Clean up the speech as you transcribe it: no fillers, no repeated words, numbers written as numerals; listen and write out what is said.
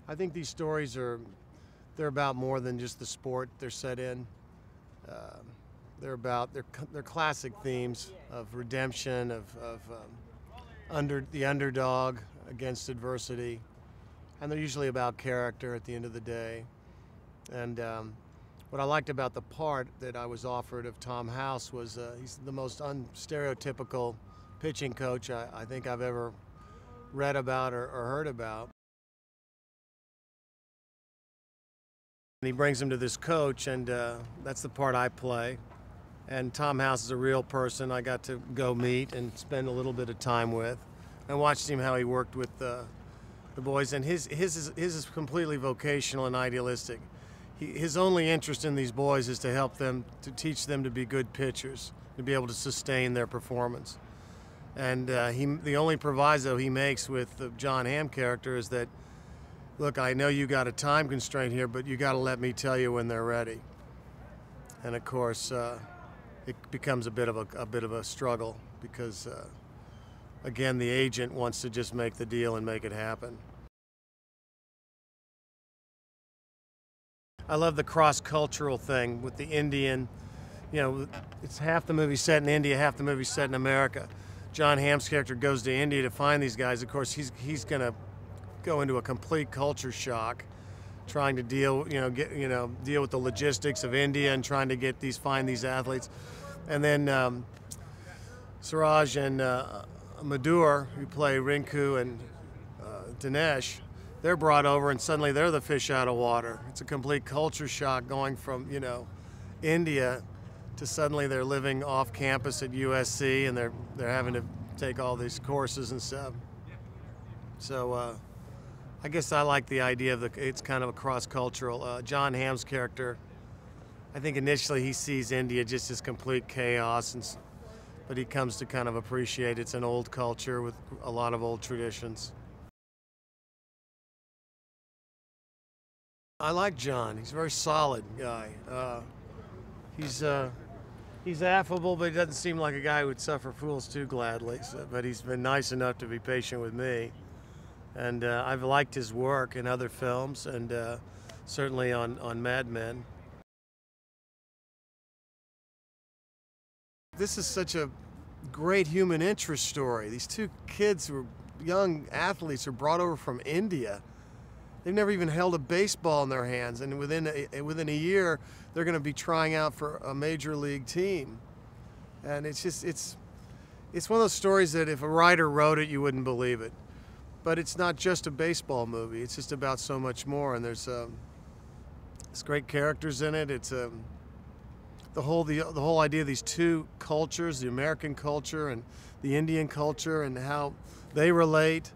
I think these stories they're about more than just the sport they're set in. Uh, they're classic themes of redemption, the underdog against adversity, and they're usually about character at the end of the day. And what I liked about the part that I was offered of Tom House was he's the most unstereotypical pitching coach I think I've ever read about or heard about. And he brings him to this coach, and that's the part I play. And Tom House is a real person I got to go meet and spend a little bit of time with. I watched him how he worked with the boys, and his is completely vocational and idealistic. His only interest in these boys is to help them, to teach them to be good pitchers, to be able to sustain their performance. And the only proviso he makes with the John Hamm character is that, look, I know you got a time constraint here, but you got to let me tell you when they're ready. And of course, it becomes a bit of a struggle because, again, the agent wants to just make the deal and make it happen. I love the cross-cultural thing with the Indian. You know, it's half the movie set in India, half the movie set in America. John Hamm's character goes to India to find these guys. Of course, he's going to go into a complete culture shock, trying to deal with the logistics of India and trying to find these athletes. And then Suraj and Madhur, who play Rinku and Dinesh, they're brought over, and suddenly they're the fish out of water. It's a complete culture shock going from, India to suddenly they're living off campus at USC, and they're having to take all these courses and stuff. So I guess I like the idea of it's kind of a cross-cultural. John Hamm's character, I think initially he sees India just as complete chaos, but he comes to kind of appreciate it's an old culture with a lot of old traditions. I like John. He's a very solid guy. He's affable, but he doesn't seem like a guy who would suffer fools too gladly. But he's been nice enough to be patient with me. And I've liked his work in other films, and certainly on Mad Men. This is such a great human interest story. These two kids who are young athletes are brought over from India. They've never even held a baseball in their hands, and within a year, they're going to be trying out for a major league team. And it's one of those stories that if a writer wrote it, you wouldn't believe it. But it's not just a baseball movie. It's just about so much more, and there's great characters in it. It's the whole idea of these two cultures, the American culture and the Indian culture, and how they relate.